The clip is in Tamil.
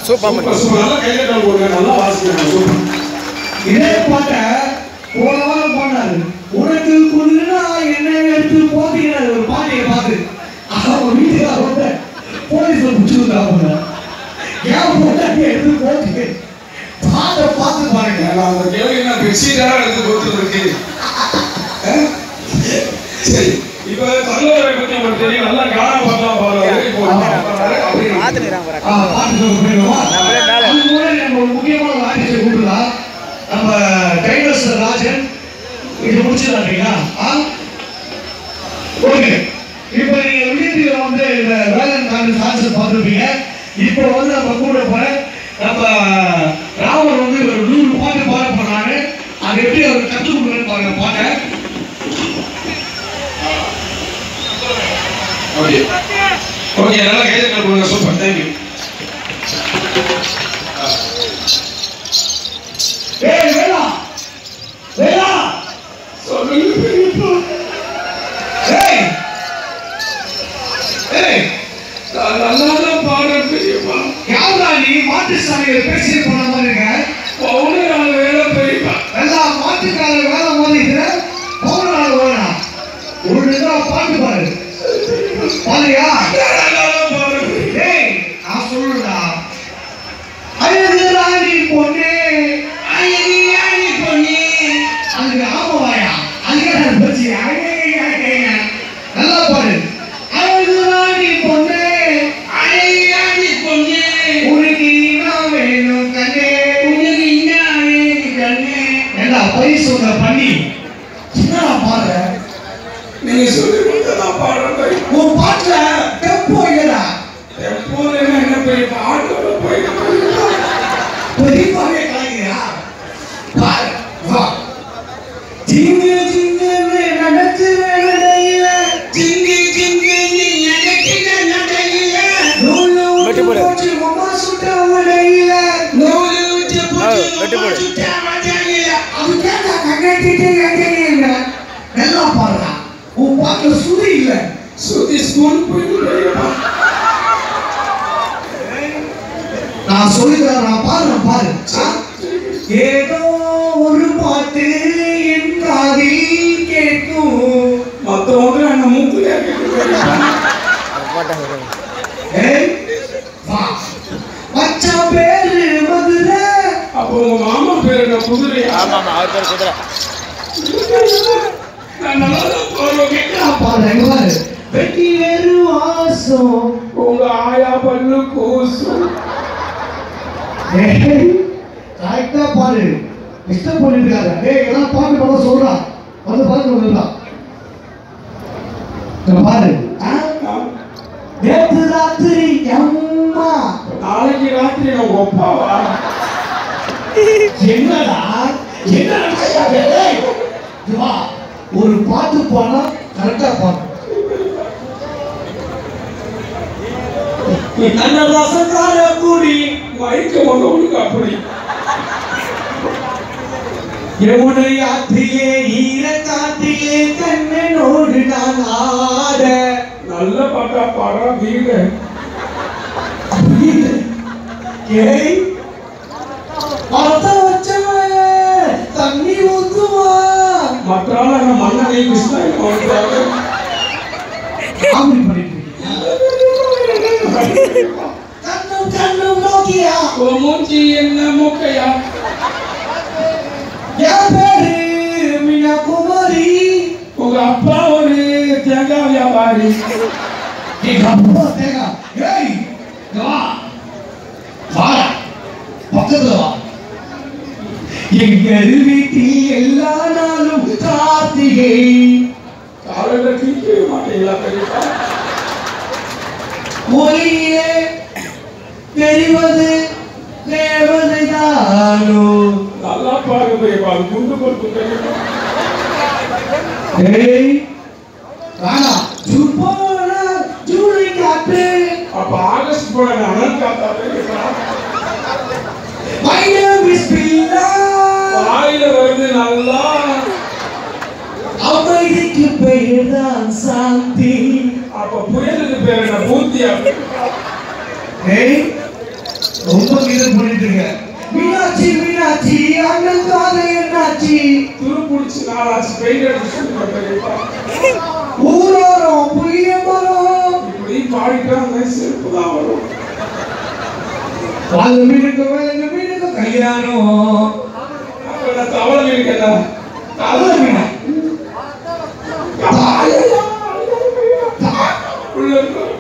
சூப்பர் நல்லா கையில போடுங்க நல்லா வாசிக்கிறாங்க சூப்பர் இதே பாட்டை போன வாரம் பாடினாரு உனக்கு கொள்ளுனா என்ன எடுத்து போத்தீங்கிறாரு ஒரு பாட்டையை பார்த்து அவங்க வீட்டுக்கார வந்து போலீஸ்ல பிடிச்சிருக்காங்க ஏன் போட்டாட்டி எடுத்து போட்டு பாட்டை பார்த்து பாருங்க அந்த கேள்வி என்ன பெட்ஷீட்டாக எடுத்து போட்டுருக்கு சரி இப்போ தமிழரை பற்றி உங்களுக்கு தெரியும் நல்லா காண பாட்டெல்லாம் முக்கியமான ஆர்டிஸ்டை கூப்பிடலாம் நம்ம டைலர்ஸ் ராஜன் இது முடிச்சிடலாங்களா ஓகே இப்போ நீங்க விஜயத்தில் வந்து இந்த வேலன் காலேஜ் கான்செப்ட் பார்த்துருப்பீங்க இப்போ வந்து நம்ம கூட போற நம்ம ராமர் வந்து ஒரு 100 பாட்டு பாட போறாரு அது எப்படி அவர் கற்றுக் கொடுக்குறேன்னு பாருங்க பாட்டை ஓகே ஓகே நல்லா கையில கொடுங்க சூப்பர் தேங்க்யூ ஏய் வேலா வேலா சொல்லுங்க பெரியப்பா ஏய் ஏய் நல்லா தான் பாடுறேன் பெரியப்பா யாரா நீ மாட்டுசாமியை பேசி போன மாதிரி இருக்க பவுனரால வேலை பெரியப்பா எல்லா மாட்டுக்காரர் வேலை மாதிரி இருக்கிற பவுனரால வேணா ஒழுங்கா பாட்டு பாரு பாருயா ஏய் நான் சொல்லுடா அழகு ராணி பொண்ணு அழகு ராணி பொண்ணு அதுக்கு ஆமாவாயா அதுக்கு பச்சி நல்லா பாரு அழகு ராணி பொண்ணு அழகு ராணி பொண்ணு உனக்கு என்ன வேணும் கண்ணே உனக்கு என்ன வேணும் கண்ணே என்ன போய் சொல்ற பண்ணி என்னடா பாரு நீங்க சொல்லி கொடுத்ததான் பாடுறேன் உன் பாட்டுல டெம்போ இல்லடா எப்போது என்ன பெரியப்பா ஆட்டோட போயிட்டு பெரியப்பாவே கலைஞரா பாரு வா ஜிங்கு ஜிங்குன்னு நடக்கு நடையில ஜிங்கு ஜிங்குன்னு நடக்கு நடையில நூலு விட்டு போச்சு உமா சுட்ட வடையில நூலு விட்டு போச்சு உமா சுட்ட வடையில அது கேட்டா கட்டிட்டு கட்டிங்க நல்லா பாருடா உன் பாட்டுல சுதி இல்ல சுத்தி ஸ்கூல் போயிட்டு நான் சொல்லிக்கிறேன் நான் பாடுறேன் பாரு ஏதோ ஒரு பாட்டு என் காதில் கேட்கும் மற்றவங்க என்ன மூக்குலையா ஏய் வா மச்சான் பேரு மதுரை அப்போ உங்க மாமா பேர் என்ன குதிரையா ஆமாம் அவர் பேர் குதிரை நான் நல்லா பாடுவேன் நான் பாடுறேன் பாரு வெட்டி வேறு வாசம் உங்க ஆயா பல்லு கூசும் கரெக்டா பாரு டிஸ்டர்ப் பண்ணிட்டு இருக்காரு ஏய் எல்லாம் பாட்டு பாட சொல்றா வந்து பாருங்க பாரு நேற்று ராத்திரி அம்மா நாளைக்கு ராத்திரி நான் ஒப்பாவா என்னடா என்ன ஒரு பாட்டு பாடா கரெக்டா பாடு நல்ல ரசக்கார கூடி மயக்க மகனுக்கு அப்படி யமுனை ஆற்றிலே ஈர காற்றிலே கண்ணனோடு நான் ஆட நல்ல பாட்டா பாடுறா வீர ஏய் அர்த்த வச்சவன் தண்ணி ஊத்துவா மற்றால என்ன மன்னனை கிருஷ்ணன் ஆமி பண்ணிட்டு கண்ணும் கண்ணும் நோக்கியா மூஞ்சி என்ன மூக்கையா என் பேரு மீனா குமாரி உங்க அப்பா ஒரு தேங்காய் வியாபாரி எங்க அப்பா தேங்கா ஏய் வா வா பக்கத்துல வா எங்கள் வீட்டில் எல்லா நாளும் கார்த்திகை காலையில தீக்கவே மாட்டீங்களா பெரியப்பா ஒளியே தெரிவது தேவதைதானோ நல்லா பாருங்க பெரியப்பா அது குண்டு கொடுத்து பெரியப்பா ஏய் ராணா ஜூபோனா ஜூலி காத்து அப்ப ஆகஸ்ட் போன அனல் காத்தா பெரியப்பா My name is Pilla வாயில வருது நல்லா அமைதிக்கு பெயர்தான் சாந்தி அப்ப புயலுக்கு பேர் என்ன பூத்தியா ஏய் ரொம்ப 4 ஆச்சு பெயிண்ட் அடிச்சு சொல்லிட்டு ஊரோரம் புளிய மரம் இப்படி பாடிட்டாங்க செருப்பு தான் வரும். அது மீனுக்கு கல்யாணம் அப்ப நான் தவளை மீன் கேட்டா தவளை மீனா